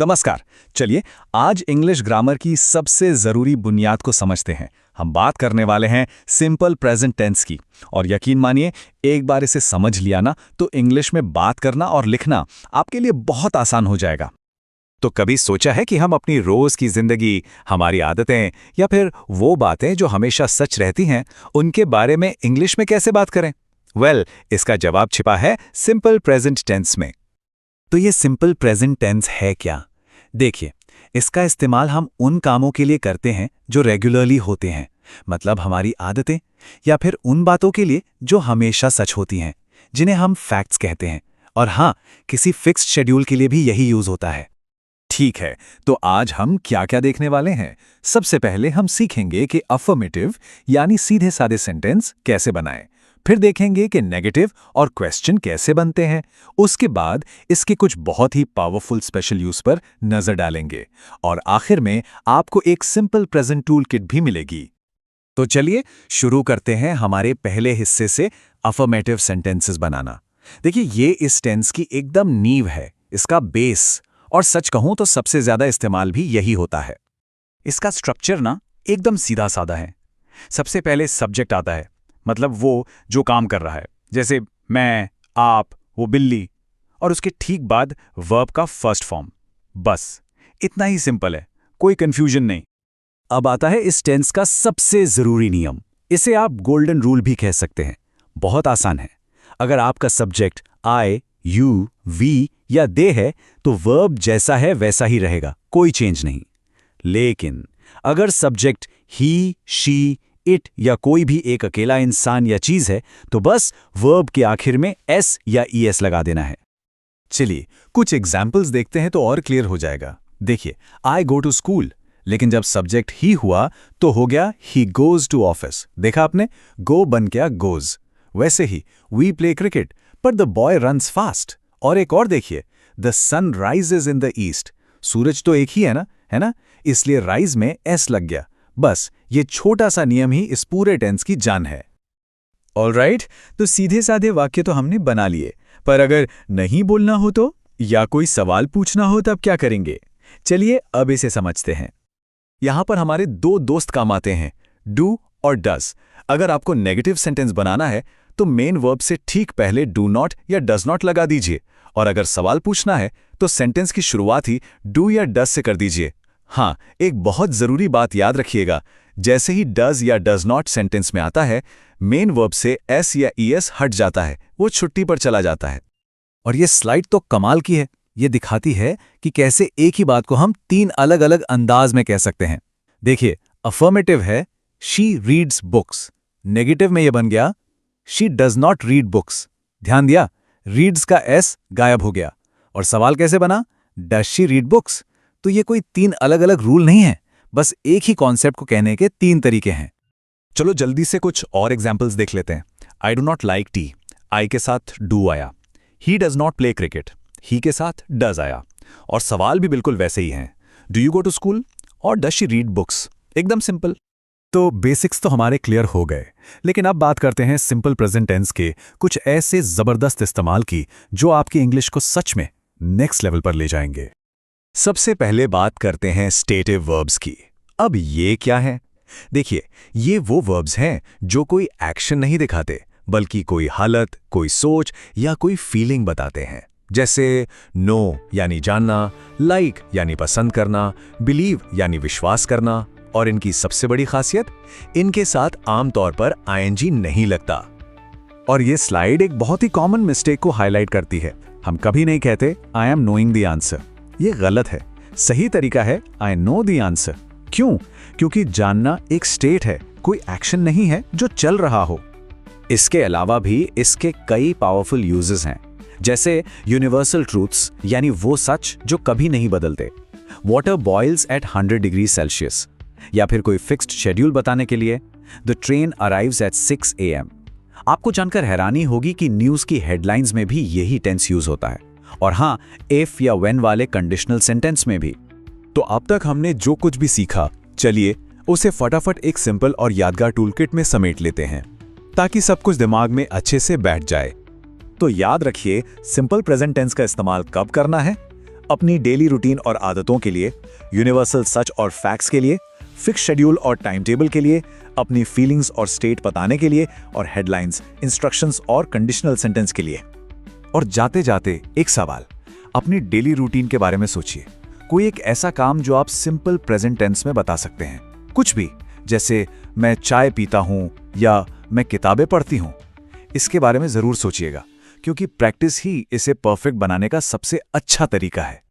नमस्कार। चलिए आज इंग्लिश ग्रामर की सबसे ज़रूरी बुनियाद को समझते हैं। हम बात करने वाले हैं सिंपल प्रेजेंट टेंस की। और यकीन मानिए, एक बार इसे समझ लिया ना तो इंग्लिश में बात करना और लिखना आपके लिए बहुत आसान हो जाएगा। तो कभी सोचा है कि हम अपनी रोज की जिंदगी, हमारी आदतें या फिर वो बातें जो हमेशा सच रहती हैं, उनके बारे में इंग्लिश में कैसे बात करें? इसका जवाब छिपा है सिंपल प्रेजेंट टेंस में। तो ये सिंपल प्रेजेंट टेंस है क्या? देखिए, इसका इस्तेमाल हम उन कामों के लिए करते हैं जो रेगुलरली होते हैं, मतलब हमारी आदतें, या फिर उन बातों के लिए जो हमेशा सच होती हैं, जिन्हें हम फैक्ट्स कहते हैं। और हाँ, किसी फिक्स्ड शेड्यूल के लिए भी यही यूज होता है। ठीक है, तो आज हम क्या क्या देखने वाले हैं? सबसे पहले हम सीखेंगे कि अफर्मेटिव यानी सीधे साधे सेंटेंस कैसे बनाएं। फिर देखेंगे कि नेगेटिव और क्वेश्चन कैसे बनते हैं। उसके बाद इसके कुछ बहुत ही पावरफुल स्पेशल यूज पर नजर डालेंगे। और आखिर में आपको एक सिंपल प्रेजेंट टूल किट भी मिलेगी। तो चलिए शुरू करते हैं हमारे पहले हिस्से से, अफर्मेटिव सेंटेंसेस बनाना। देखिए, ये इस टेंस की एकदम नींव है, इसका बेस। और सच कहूं तो सबसे ज्यादा इस्तेमाल भी यही होता है। इसका स्ट्रक्चर ना एकदम सीधा साधा है। सबसे पहले सब्जेक्ट आता है, मतलब वो जो काम कर रहा है, जैसे मैं, आप, वो बिल्ली। और उसके ठीक बाद वर्ब का फर्स्ट फॉर्म। बस इतना ही सिंपल है, कोई कंफ्यूजन नहीं। अब आता है इस टेंस का सबसे जरूरी नियम। इसे आप गोल्डन रूल भी कह सकते हैं। बहुत आसान है। अगर आपका सब्जेक्ट आई, यू, वी या दे है तो वर्ब जैसा है वैसा ही रहेगा, कोई चेंज नहीं। लेकिन अगर सब्जेक्ट ही, शी, इट या कोई भी एक अकेला इंसान या चीज है तो बस वर्ब के आखिर में एस या ईएस लगा देना है। चलिए कुछ एग्जाम्पल्स देखते हैं तो और क्लियर हो जाएगा। देखिए, आई गो टू स्कूल, लेकिन जब सब्जेक्ट ही हुआ तो हो गया ही गोज टू ऑफिस। देखा आपने, गो बन गया गोज। वैसे ही वी प्ले क्रिकेट, पर द बॉय रन्स फास्ट। और एक और देखिए, the sun rises in the east. सूरज तो एक ही है ना, इसलिए राइज में एस लग गया। बस ये छोटा सा नियम ही इस पूरे टेंस की जान है। ऑलराइट, तो सीधे साधे वाक्य तो हमने बना लिए, पर अगर नहीं बोलना हो तो, या कोई सवाल पूछना हो तब क्या करेंगे? चलिए अब इसे समझते हैं। यहां पर हमारे दो दोस्त काम आते हैं, डू और डज। अगर आपको नेगेटिव सेंटेंस बनाना है तो मेन वर्ब से ठीक पहले डू नॉट या डज नॉट लगा दीजिए। और अगर सवाल पूछना है तो सेंटेंस की शुरुआत ही डू या डज से कर दीजिए। हाँ, एक बहुत जरूरी बात याद रखिएगा, जैसे ही डज या डज नॉट सेंटेंस में आता है, मेन वर्ब से एस या ईएस हट जाता है, वो छुट्टी पर चला जाता है। और ये स्लाइड तो कमाल की है। ये दिखाती है कि कैसे एक ही बात को हम तीन अलग अलग अंदाज में कह सकते हैं। देखिए, अफर्मेटिव है शी रीड्स बुक्स। नेगेटिव में ये बन गया she does not read books. ध्यान दिया, रीड्स का एस गायब हो गया। और सवाल कैसे बना, डज शी रीड बुक्स। तो ये कोई तीन अलग अलग रूल नहीं है, बस एक ही कॉन्सेप्ट को कहने के तीन तरीके हैं। चलो जल्दी से कुछ और एग्जाम्पल्स देख लेते हैं। I do not like tea, I के साथ डू आया। He does not play cricket, he के साथ डज आया। और सवाल भी बिल्कुल वैसे ही हैं, do you go to school और डज शी रीड बुक्स। एकदम सिंपल। तो बेसिक्स तो हमारे क्लियर हो गए, लेकिन अब बात करते हैं सिंपल प्रेजेंट टेंस के कुछ ऐसे जबरदस्त इस्तेमाल की जो आपकी इंग्लिश को सच में नेक्स्ट लेवल पर ले जाएंगे। सबसे पहले बात करते हैं स्टेटिव वर्ब्स की। अब ये क्या है? देखिए, ये वो वर्ब्स हैं जो कोई एक्शन नहीं दिखाते, बल्कि कोई हालत, कोई सोच या कोई फीलिंग बताते हैं। जैसे नो यानी जानना, लाइक यानी पसंद करना, बिलीव यानी विश्वास करना। और इनकी सबसे बड़ी खासियत, इनके साथ आमतौर पर आईएनजी नहीं लगता। और ये स्लाइड एक बहुत ही कॉमन मिस्टेक को हाईलाइट करती है। हम कभी नहीं कहते I am knowing the answer. ये गलत है। सही तरीका है आई नो द आंसर। क्यों? क्योंकि जानना एक स्टेट है, कोई एक्शन नहीं है जो चल रहा हो। इसके अलावा भी इसके कई पावरफुल यूजेस हैं, जैसे यूनिवर्सल ट्रूथ्स यानी वो सच जो कभी नहीं बदलते। Water boils at 100 degree Celsius. या फिर कोई फिक्स्ड शेड्यूल बताने के लिए, the train arrives at 6 AM। आपको जानकर हैरानी होगी कि न्यूज़ की हेडलाइंस में भी यही टेंस यूज होता है। और हाँ, इफ या व्हेन वाले कंडीशनल सेंटेंस में भी। तो अब तक हमने जो कुछ भी सीखा, चलिए उसे फटाफट एक सिंपल और यादगार टूलकिट में समेट लेते हैं, ताकि सब कुछ दिमाग में अच्छे से बैठ जाए। तो याद रखिए, सिंपल प्रेजेंट टेंस का इस्तेमाल कब करना है? अपनी डेली रूटीन और आदतों के लिए, यूनिवर्सल सच और फैक्ट्स के लिए, फिक्स शेड्यूल और टाइम टेबल के लिए, अपनी फीलिंग्स और स्टेट बताने के लिए, और हेडलाइंस, इंस्ट्रक्शंस और कंडीशनल सेंटेंस के लिए। और जाते जाते एक सवाल, अपनी डेली रूटीन के बारे में सोचिए। कोई एक ऐसा काम जो आप सिंपल प्रेजेंट टेंस में बता सकते हैं, कुछ भी, जैसे मैं चाय पीता हूं या मैं किताबें पढ़ती हूं। इसके बारे में जरूर सोचिएगा, क्योंकि प्रैक्टिस ही इसे परफेक्ट बनाने का सबसे अच्छा तरीका है।